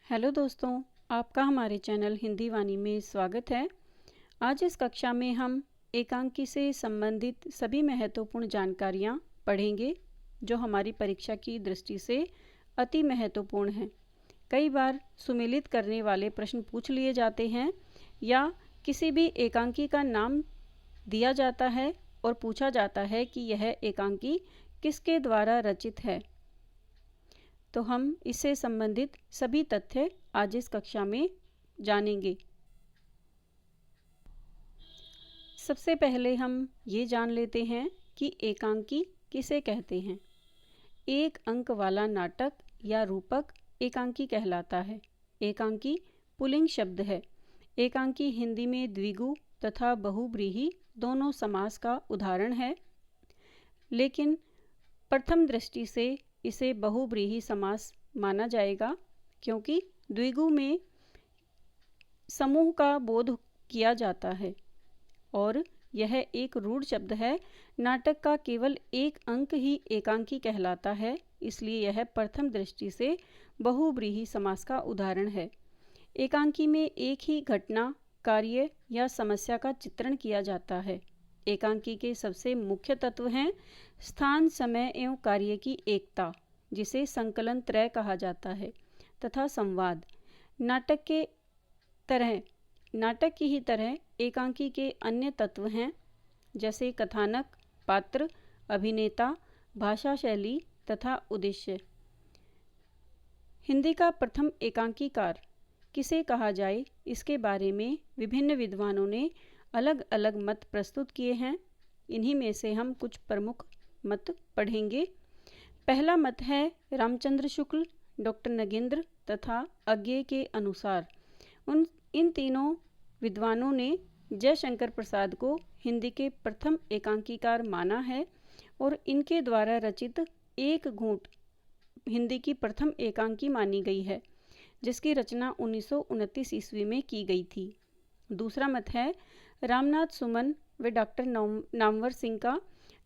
Hello दोस्तों, आपका हमारे चैनल हिंदी वाणी में स्वागत है। आज इस कक्षा में हम एकांकी से संबंधित सभी महत्वपूर्ण जानकारियाँ पढ़ेंगे जो हमारी परीक्षा की दृष्टि से अति महत्वपूर्ण हैं। कई बार सुमेलित करने वाले प्रश्न पूछ लिए जाते हैं या किसी भी एकांकी का नाम दिया जाता है और पूछा जाता है कि यह एकांकी किसके द्वारा रचित है। तो हम इससे संबंधित सभी तथ्य आज इस कक्षा में जानेंगे। सबसे पहले हम ये जान लेते हैं कि एकांकी किसे कहते हैं। एक अंक वाला नाटक या रूपक एकांकी कहलाता है। एकांकी पुल्लिंग शब्द है। एकांकी हिंदी में द्विगु तथा बहुव्रीहि दोनों समास का उदाहरण है, लेकिन प्रथम दृष्टि से इसे बहुव्रीहि समास माना जाएगा क्योंकि द्विगु में समूह का बोध किया जाता है और यह एक रूढ़ शब्द है। नाटक का केवल एक अंक ही एकांकी कहलाता है, इसलिए यह प्रथम दृष्टि से बहुव्रीहि समास का उदाहरण है। एकांकी में एक ही घटना, कार्य या समस्या का चित्रण किया जाता है। एकांकी के सबसे मुख्य तत्व हैं स्थान, समय एवं कार्य की एकता, जिसे संकलन त्रय कहा जाता है, तथा संवाद। नाटक की ही तरह एकांकी के अन्य तत्व हैं, जैसे कथानक, पात्र, अभिनेता, भाषा शैली तथा उद्देश्य। हिंदी का प्रथम एकांकीकार किसे कहा जाए, इसके बारे में विभिन्न विद्वानों ने अलग अलग मत प्रस्तुत किए हैं। इन्हीं में से हम कुछ प्रमुख मत पढ़ेंगे। पहला मत है रामचंद्र शुक्ल, डॉक्टर नगेंद्र तथा अज्ञे के अनुसार। इन तीनों विद्वानों ने जयशंकर प्रसाद को हिंदी के प्रथम एकांकीकार माना है और इनके द्वारा रचित एक घूंट हिंदी की प्रथम एकांकी मानी गई है, जिसकी रचना 1929 ईस्वी में की गई थी। दूसरा मत है रामनाथ सुमन व डॉक्टर नामवर सिंह का,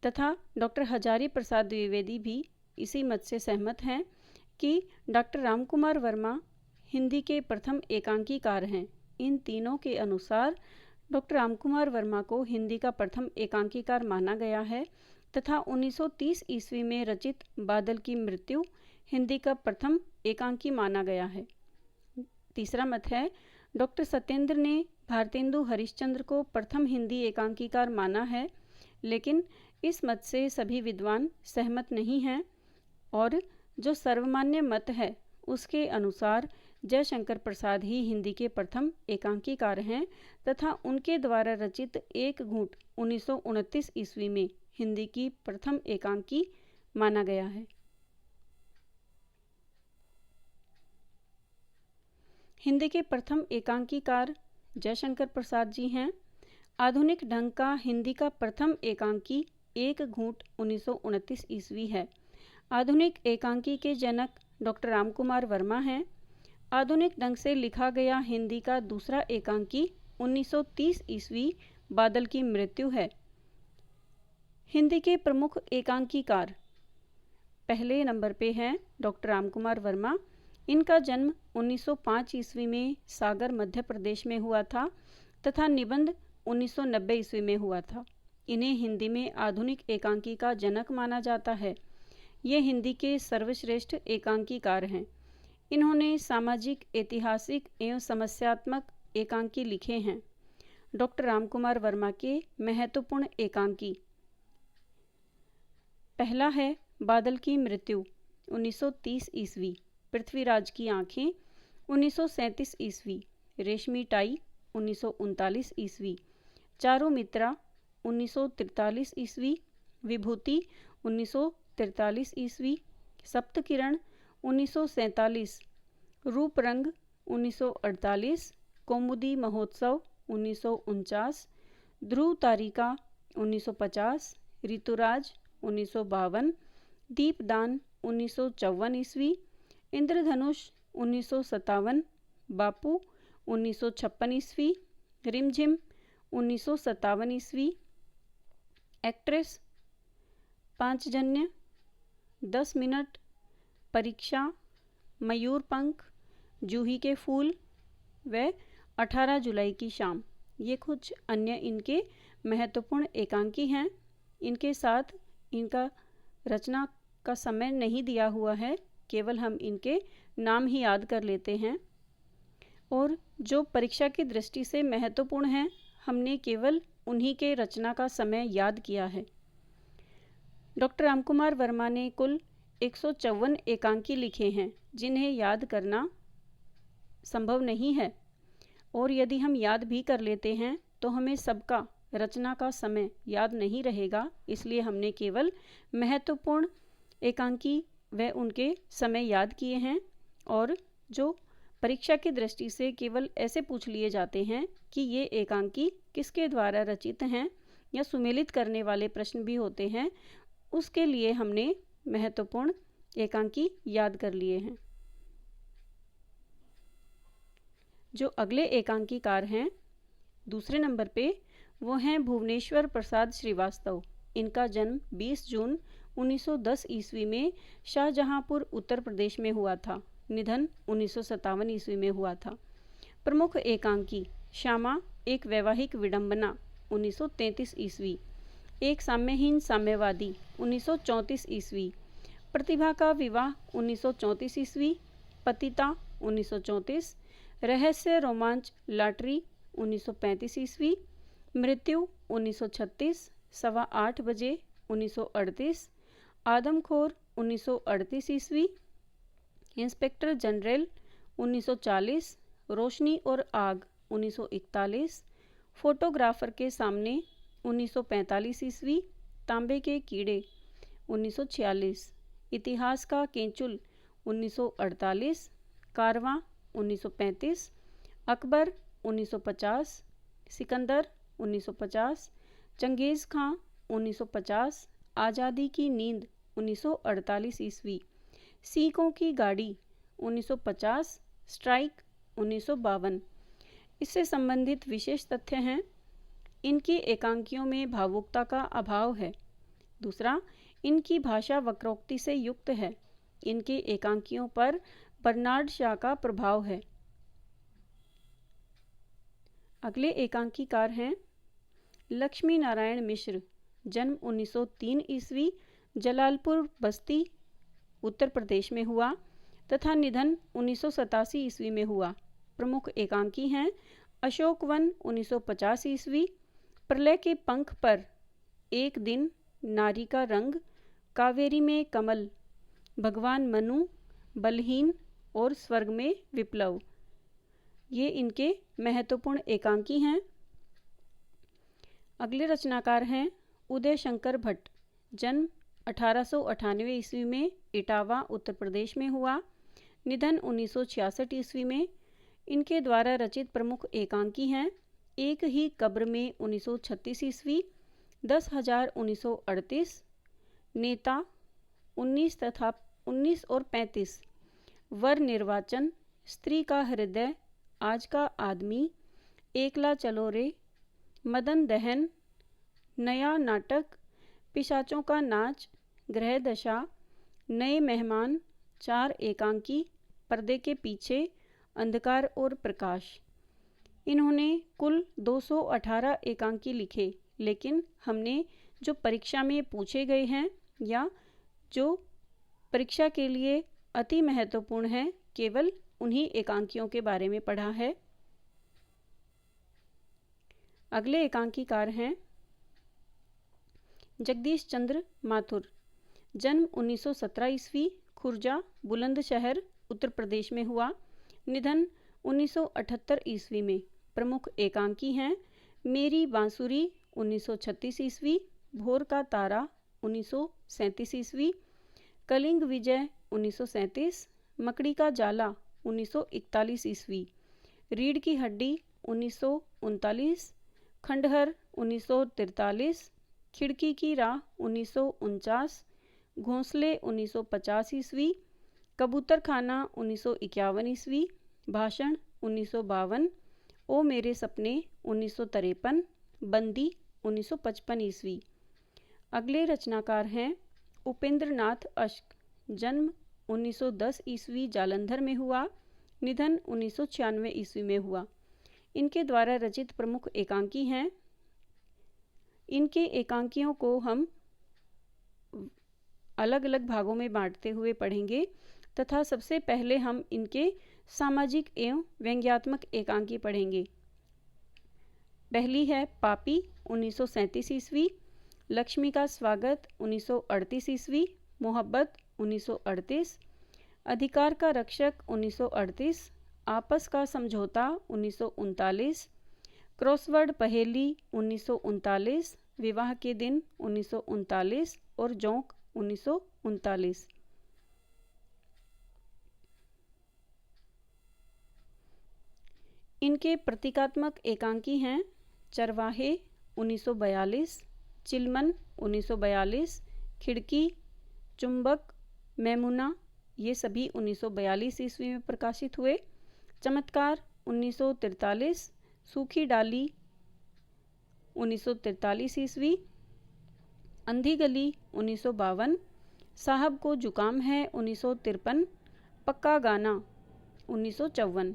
तथा डॉक्टर हजारी प्रसाद द्विवेदी भी इसी मत से सहमत हैं कि डॉक्टर रामकुमार वर्मा हिंदी के प्रथम एकांकीकार हैं। इन तीनों के अनुसार डॉक्टर रामकुमार वर्मा को हिंदी का प्रथम एकांकीकार माना गया है तथा 1930 ईस्वी में रचित बादल की मृत्यु हिंदी का प्रथम एकांकी माना गया है। तीसरा मत है डॉक्टर सत्येंद्र ने भारतेंदु हरिश्चंद्र को प्रथम हिंदी एकांकीकार माना है, लेकिन इस मत से सभी विद्वान सहमत नहीं हैं और जो सर्वमान्य मत है उसके अनुसार जयशंकर प्रसाद ही हिंदी के प्रथम एकांकीकार हैं तथा उनके द्वारा रचित एक घूंट 1929 ईस्वी में हिंदी की प्रथम एकांकी माना गया है। हिंदी के प्रथम एकांकीकार जयशंकर प्रसाद जी हैं। आधुनिक ढंग का हिंदी का प्रथम एकांकी एक घूंट 1929 ईस्वी है। आधुनिक एकांकी के जनक डॉक्टर रामकुमार वर्मा हैं। आधुनिक ढंग से लिखा गया हिंदी का दूसरा एकांकी 1930 ईस्वी बादल की मृत्यु है। हिंदी के प्रमुख एकांकीकार पहले नंबर पे हैं डॉक्टर रामकुमार वर्मा। इनका जन्म 1905 ईस्वी में सागर मध्य प्रदेश में हुआ था तथा निबंध 1990 ईस्वी में हुआ था। इन्हें हिंदी में आधुनिक एकांकी का जनक माना जाता है। ये हिंदी के सर्वश्रेष्ठ एकांकीकार हैं। इन्होंने सामाजिक, ऐतिहासिक एवं समस्यात्मक एकांकी लिखे हैं। डॉक्टर रामकुमार वर्मा के महत्वपूर्ण एकांकी, पहला है बादल की मृत्यु 1930 ईस्वी, पृथ्वीराज की आंखें 1937 ईस्वी, रेशमी टाई 1939 ईस्वी, चारों मित्रा 1943 ईस्वी, विभूति 1943 ईस्वी, सप्तकिरण 1947, रूप रंग 1948, कौमुदी महोत्सव 1949, ध्रुव तारिका 1950, ऋतुराज 1952, दीपदान 1954 ईस्वी, इंद्रधनुष 1957, बापू 1956 ईस्वी, रिमझिम 1957 ईस्वी, एक्ट्रेस, पांचजन्य, 10 मिनट, परीक्षा, मयूर पंख, जूही के फूल व 18 जुलाई की शाम। ये कुछ अन्य इनके महत्वपूर्ण एकांकी हैं। इनके साथ इनका रचना का समय नहीं दिया हुआ है, केवल हम इनके नाम ही याद कर लेते हैं। और जो परीक्षा की दृष्टि से महत्वपूर्ण हैं, हमने केवल उन्हीं के रचना का समय याद किया है। डॉक्टर रामकुमार वर्मा ने कुल 154 एकांकी लिखे हैं, जिन्हें याद करना संभव नहीं है। और यदि हम याद भी कर लेते हैं तो हमें सबका रचना का समय याद नहीं रहेगा, इसलिए हमने केवल महत्वपूर्ण एकांकी व उनके समय याद किए हैं। और जो परीक्षा की दृष्टि से केवल ऐसे पूछ लिए जाते हैं कि ये एकांकी किसके द्वारा रचित हैं या सुमेलित करने वाले प्रश्न भी होते हैं, उसके लिए हमने महत्वपूर्ण एकांकी याद कर लिए हैं। जो अगले एकांकीकार हैं दूसरे नंबर पे, वो हैं भुवनेश्वर प्रसाद श्रीवास्तव। इनका जन्म 20 जून 1910 ईस्वी में शाहजहांपुर उत्तर प्रदेश में हुआ था। निधन 1957 ईस्वी में हुआ था। प्रमुख एकांकी श्यामा एक वैवाहिक विडंबना 1933 ईस्वी, एक साम्यहीन साम्यवादी 1934 ईस्वी, प्रतिभा का विवाह 1934 ईस्वी, पतिता 1934, रहस्य रोमांच लॉटरी 1935 ईस्वी, मृत्यु 1936, 8:15 बजे 1938, आदमखोर 1938 ईस्वी, इंस्पेक्टर जनरल 1940, रोशनी और आग 1941, फोटोग्राफर के सामने 1945 ईस्वी, तांबे के कीड़े 1946, इतिहास का केंचुल 1948, कारवां 1935, अकबर 1950, सिकंदर 1950, चंगेज़ खां 1950, आज़ादी की नींद 1948 ईस्वी, सिखों की गाड़ी 1950, स्ट्राइक 1952। इससे संबंधित विशेष तथ्य हैं। इनकी एकांकियों में भावुकता का अभाव है। दूसरा, इनकी भाषा वक्रोक्ति से युक्त है। इनके एकांकियों पर बर्नार्ड शॉ का प्रभाव है। अगले एकांकीकार हैं लक्ष्मी नारायण मिश्र। जन्म 1903 ईस्वी, जलालपुर बस्ती उत्तर प्रदेश में हुआ तथा निधन 1987 ईस्वी में हुआ। प्रमुख एकांकी हैं अशोक वन 1950 ईस्वी, प्रलय के पंख पर, एक दिन, नारी का रंग, कावेरी में कमल, भगवान मनु, बलहीन और स्वर्ग में विप्लव। ये इनके महत्वपूर्ण एकांकी हैं। अगले रचनाकार हैं उदय शंकर भट्ट। जन्म 1898 ईस्वी में इटावा उत्तर प्रदेश में हुआ। निधन 1966 ईस्वी में। इनके द्वारा रचित प्रमुख एकांकी हैं एक ही कब्र में 1936 ईस्वी, 10,000 1938, नेता 19 तथा 19 और 35, वर निर्वाचन, स्त्री का हृदय, आज का आदमी, एकला चलो रे, मदन दहन, नया नाटक, पिशाचों का नाच, ग्रह दशा, नए मेहमान, 4 एकांकी, पर्दे के पीछे, अंधकार और प्रकाश। इन्होंने कुल 218 एकांकी लिखे, लेकिन हमने जो परीक्षा में पूछे गए हैं या जो परीक्षा के लिए अति महत्वपूर्ण है, केवल उन्हीं एकांकियों के बारे में पढ़ा है। अगले एकांकीकार हैं जगदीश चंद्र माथुर। जन्म 1917 ईस्वी, खुर्जा बुलंदशहर उत्तर प्रदेश में हुआ। निधन 1978 ईस्वी में। प्रमुख एकांकी हैं मेरी बांसुरी 1936 ईस्वी, भोर का तारा 1937 ईस्वी, कलिंग विजय 1937, मकड़ी का जाला 1941 ईस्वी, रीढ़ की हड्डी 1939, खंडहर 1943, खिड़की की राह 1949, घोंसले 1950 ईस्वी, कबूतर खाना 1951 ईस्वी, भाषण 1952, ओ मेरे सपने 1953, बंदी 1955 ईस्वी। अगले रचनाकार हैं उपेंद्र नाथ अश्क। जन्म 1910 ईस्वी, जालंधर में हुआ। निधन 1996 ईस्वी में हुआ। इनके द्वारा रचित प्रमुख एकांकी हैं। इनके एकांकियों को हम अलग अलग भागों में बांटते हुए पढ़ेंगे तथा सबसे पहले हम इनके सामाजिक एवं व्यंग्यात्मक एकांकी पढ़ेंगे। पहली है पापी 1937 ईस्वी, लक्ष्मी का स्वागत 1938 ईस्वी, मोहब्बत 1938, अधिकार का रक्षक 1938, आपस का समझौता 1939, क्रॉसवर्ड पहेली 1939, विवाह के दिन 1939 और जोंक 1939। इनके प्रतीकात्मक एकांकी हैं चरवाहे 1942, चिलमन 1942, खिड़की, चुंबक, मैमुना, ये सभी 1942 ईस्वी में प्रकाशित हुए। चमत्कार 1943, सूखी डाली 1943 ईस्वी, अंधी गली 1952, साहब को जुकाम है 1953, पक्का गाना 1954।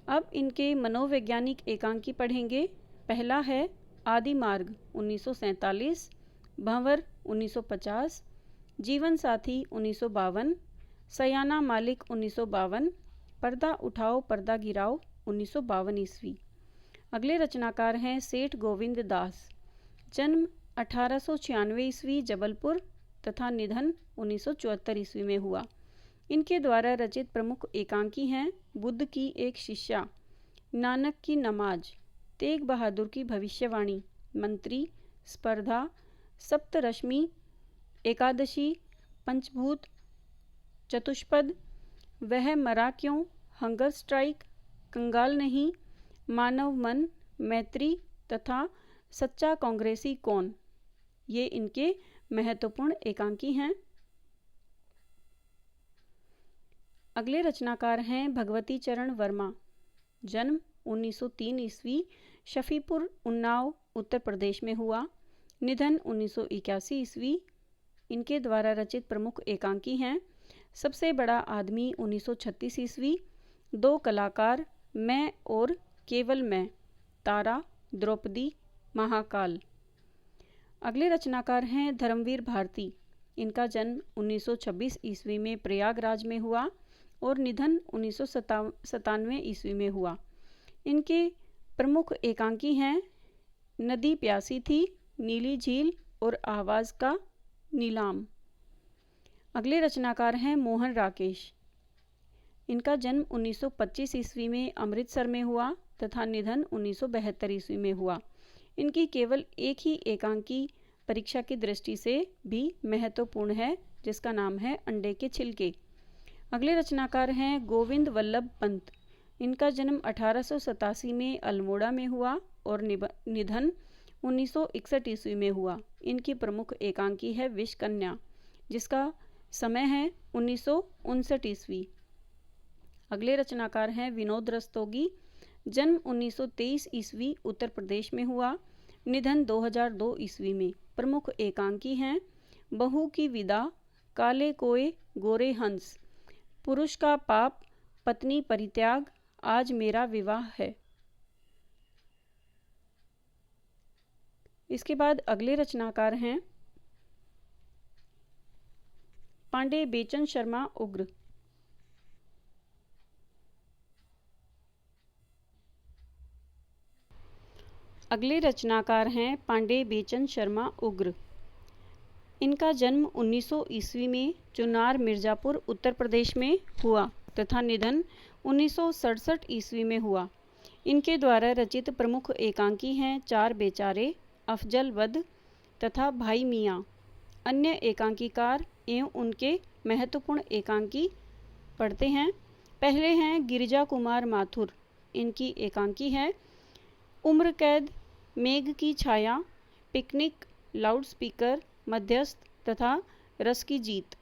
अब इनके मनोवैज्ञानिक एकांकी पढ़ेंगे। पहला है आदि मार्ग 1947, भंवर 1950, जीवन साथी 1952, सयाना मालिक 1952, पर्दा उठाओ पर्दा गिराओ 1952 ईस्वी। अगले रचनाकार हैं सेठ गोविंद दास, जन्म 1896 ईस्वी जबलपुर तथा निधन 1974 ईस्वी में हुआ। इनके द्वारा रचित प्रमुख एकांकी हैं बुद्ध की एक शिष्या, नानक की नमाज, तेग बहादुर की भविष्यवाणी, मंत्री, स्पर्धा, सप्तरश्मि, एकादशी, पंचभूत, चतुष्पद, वह मरा क्यों, हंगर स्ट्राइक, कंगाल नहीं, मानव मन, मैत्री तथा सच्चा कांग्रेसी कौन, ये इनके महत्वपूर्ण एकांकी हैं। अगले रचनाकार हैं भगवती चरण वर्मा, जन्म 1903 ईस्वी, शफीपुर उन्नाव उत्तर प्रदेश में हुआ। निधन 1981 ईस्वी। इनके द्वारा रचित प्रमुख एकांकी हैं सबसे बड़ा आदमी 1936 ईस्वी, दो कलाकार, मैं और केवल मैं, तारा, द्रौपदी, महाकाल। अगले रचनाकार हैं धर्मवीर भारती। इनका जन्म 1926 ईस्वी में प्रयागराज में हुआ और निधन 1997 ईस्वी में हुआ। इनके प्रमुख एकांकी हैं नदी प्यासी थी, नीली झील और आवाज़ का नीलाम। अगले रचनाकार हैं मोहन राकेश। इनका जन्म 1925 ईस्वी में अमृतसर में हुआ तथा निधन 1972 ईस्वी में हुआ। इनकी केवल एक ही एकांकी परीक्षा की दृष्टि से भी महत्वपूर्ण है, जिसका नाम है अंडे के छिलके। अगले रचनाकार हैं गोविंद वल्लभ पंत। इनका जन्म 1887 में अल्मोड़ा में हुआ और निधन 1961 ईस्वी में हुआ। इनकी प्रमुख एकांकी है विष कन्या, जिसका समय है 1959 ईस्वी। अगले रचनाकार हैं विनोद रस्तोगी। जन्म 1923 ईस्वी उत्तर प्रदेश में हुआ, निधन 2002 ईस्वी में। प्रमुख एकांकी हैं बहू की विदा, काले कोए गोरे हंस, पुरुष का पाप, पत्नी परित्याग, आज मेरा विवाह है। इसके बाद अगले रचनाकार हैं पांडे बेचन शर्मा उग्र। अगले रचनाकार हैं पांडे बेचन शर्मा उग्र। इनका जन्म 1900 ईस्वी में चुनार मिर्ज़ापुर उत्तर प्रदेश में हुआ तथा निधन 1967 ईस्वी में हुआ। इनके द्वारा रचित प्रमुख एकांकी हैं चार बेचारे, अफजल वध तथा भाई मियाँ। अन्य एकांकीकार एवं उनके महत्वपूर्ण एकांकी पढ़ते हैं। पहले हैं गिरिजा कुमार माथुर। इनकी एकांकी है उम्र कैद, मेघ की छाया, पिकनिक, लाउड स्पीकर, मध्यस्थ तथा रस की जीत।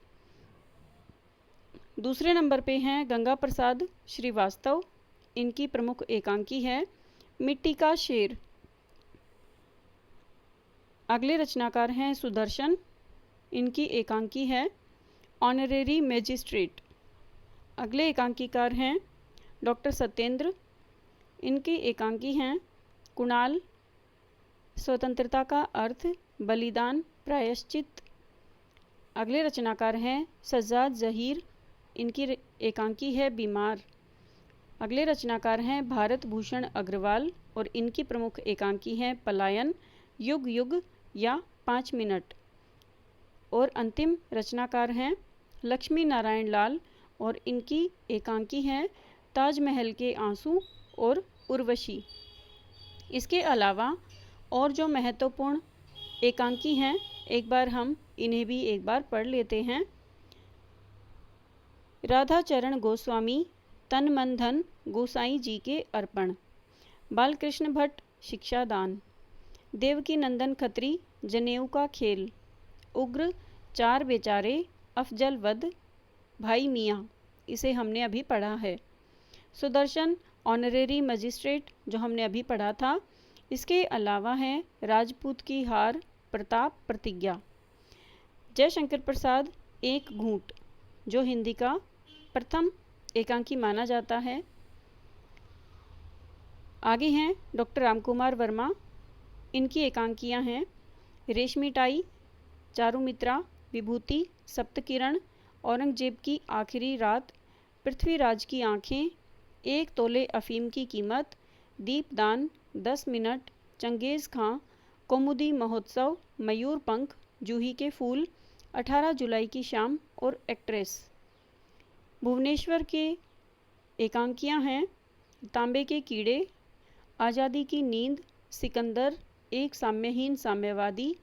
दूसरे नंबर पे हैं गंगा प्रसाद श्रीवास्तव। इनकी प्रमुख एकांकी है मिट्टी का शेर। अगले रचनाकार हैं सुदर्शन। इनकी एकांकी है ऑनरेरी मैजिस्ट्रेट। अगले एकांकीकार हैं डॉक्टर सत्येंद्र, इनके एकांकी हैं कुणाल, स्वतंत्रता का अर्थ, बलिदान, प्रायश्चित। अगले रचनाकार हैं सज्जाद ज़हीर, इनकी एकांकी है बीमार। अगले रचनाकार हैं भारत भूषण अग्रवाल और इनकी प्रमुख एकांकी हैं पलायन, युग युग या 5 मिनट। और अंतिम रचनाकार हैं लक्ष्मी नारायण लाल और इनकी एकांकी हैं ताजमहल के आंसू और उर्वशी। इसके अलावा और जो महत्वपूर्ण एकांकी हैं, एक बार हम इन्हें भी एक बार पढ़ लेते हैं। राधाचरण गोस्वामी, तन मन धन गोसाई जी के अर्पण। बालकृष्ण भट्ट, शिक्षादान। देवकी नंदन खत्री, जनेऊ का खेल। उग्र, चार बेचारे, अफजल वध, भाई मियाँ, इसे हमने अभी पढ़ा है। सुदर्शन, ऑनरेरी मजिस्ट्रेट, जो हमने अभी पढ़ा था। इसके अलावा है राजपूत की हार, प्रताप, प्रतिज्ञा। जयशंकर प्रसाद, एक घूंट, जो हिंदी का प्रथम एकांकी माना जाता है। आगे हैं डॉक्टर रामकुमार वर्मा, इनकी एकांकियां हैं रेशमी टाई, चारुमित्रा, विभूति, सप्तकिरण, औरंगजेब की आखिरी रात, पृथ्वीराज की आंखें, एक तोले अफीम की कीमत, दीपदान, 10 मिनट, चंगेज़ खां, कौमुदी महोत्सव, मयूर पंख, जूही के फूल, 18 जुलाई की शाम और एक्ट्रेस। भुवनेश्वर के एकांकियां हैं तांबे के कीड़े, आज़ादी की नींद, सिकंदर, एक साम्यहीन साम्यवादी,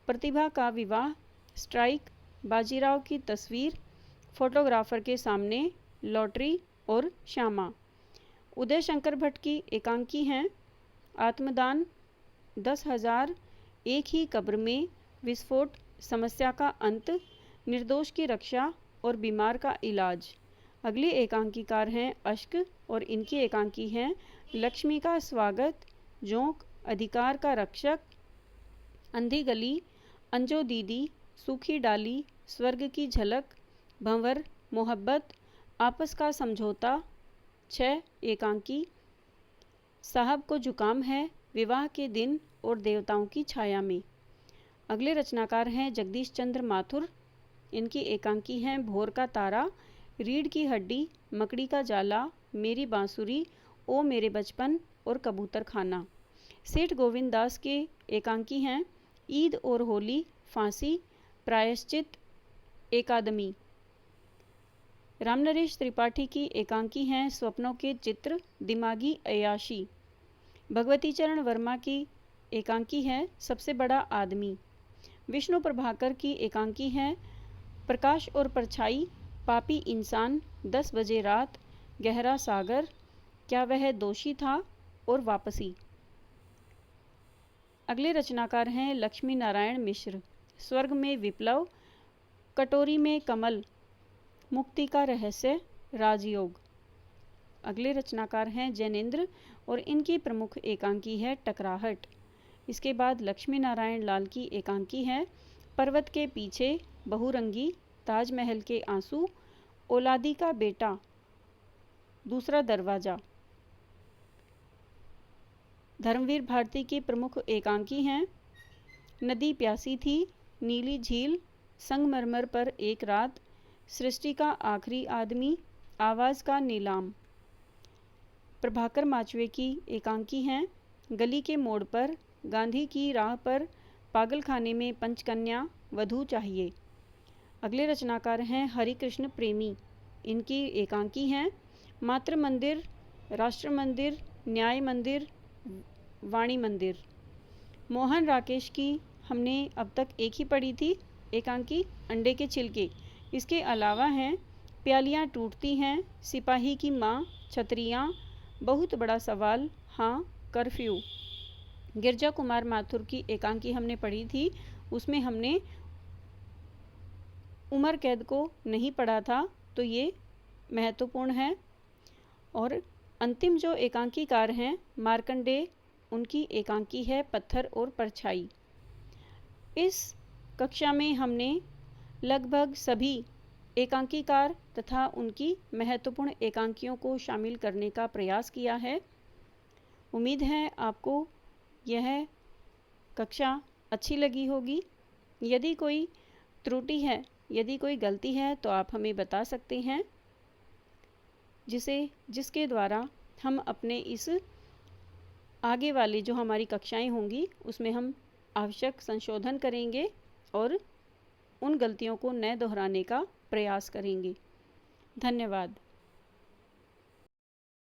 प्रतिभा का विवाह, स्ट्राइक, बाजीराव की तस्वीर, फोटोग्राफर के सामने, लॉटरी और श्यामा। उदय शंकर भट्ट की एकांकी हैं आत्मदान, 10,000, एक ही कब्र में, विस्फोट, समस्या का अंत, निर्दोष की रक्षा और बीमार का इलाज। अगले एकांकीकार हैं अश्क और इनकी एकांकी हैं लक्ष्मी का स्वागत, जोंक, अधिकार का रक्षक, अंधी गली, अंजो दीदी, सूखी डाली, स्वर्ग की झलक, भंवर, मोहब्बत, आपस का समझौता। 6 एकांकी, साहब को जुकाम है, विवाह के दिन और देवताओं की छाया में। अगले रचनाकार हैं जगदीश चंद्र माथुर, इनकी एकांकी हैं भोर का तारा, रीढ़ की हड्डी, मकड़ी का जाला, मेरी बांसुरी, ओ मेरे बचपन और कबूतर खाना। सेठ गोविंद दास के एकांकी हैं ईद और होली, फांसी, प्रायश्चित, एकादमी। रामनरेश त्रिपाठी की एकांकी हैं स्वप्नों के चित्र, दिमागी अय्याशी। भगवती चरण वर्मा की एकांकी है सबसे बड़ा आदमी। विष्णु प्रभाकर की एकांकी हैं प्रकाश और परछाई, पापी इंसान, 10 बजे रात, गहरा सागर, क्या वह दोषी था और वापसी। अगले रचनाकार हैं लक्ष्मी नारायण मिश्र, स्वर्ग में विप्लव, कटोरी में कमल, मुक्ति का रहस्य, राजयोग। अगले रचनाकार हैं जैनेन्द्र और इनकी प्रमुख एकांकी है टकराहट। इसके बाद लक्ष्मी नारायण लाल की एकांकी है पर्वत के पीछे, बहुरंगी, ताजमहल के आंसू, औलादी का बेटा, दूसरा दरवाजा। धर्मवीर भारती की प्रमुख एकांकी हैं नदी प्यासी थी, नीली झील, संगमरमर पर एक रात, सृष्टि का आखिरी आदमी, आवाज़ का नीलाम। प्रभाकर माचवे की एकांकी हैं गली के मोड़ पर, गांधी की राह पर, पागलखाने में पंचकन्या, वधू चाहिए। अगले रचनाकार हैं हरिकृष्ण प्रेमी, इनकी एकांकी हैं मातृ मंदिर, राष्ट्र मंदिर, न्याय मंदिर, वाणी मंदिर। मोहन राकेश की हमने अब तक एक ही पढ़ी थी एकांकी अंडे के छिलके। इसके अलावा हैं प्यालियाँ टूटती हैं, सिपाही की माँ, छतरियाँ, बहुत बड़ा सवाल, हाँ, कर्फ्यू। गिरजा कुमार माथुर की एकांकी हमने पढ़ी थी, उसमें हमने उमर कैद को नहीं पढ़ा था, तो ये महत्वपूर्ण है। और अंतिम जो एकांकीकार हैं मार्कंडेय, उनकी एकांकी है पत्थर और परछाई। इस कक्षा में हमने लगभग सभी एकांकीकार तथा उनकी महत्वपूर्ण एकांकियों को शामिल करने का प्रयास किया है। उम्मीद है आपको यह कक्षा अच्छी लगी होगी। यदि कोई त्रुटि है, यदि कोई गलती है तो आप हमें बता सकते हैं, जिसके द्वारा हम अपने इस आगे वाली जो हमारी कक्षाएं होंगी उसमें हम आवश्यक संशोधन करेंगे और उन गलतियों को न दोहराने का प्रयास करेंगे। धन्यवाद।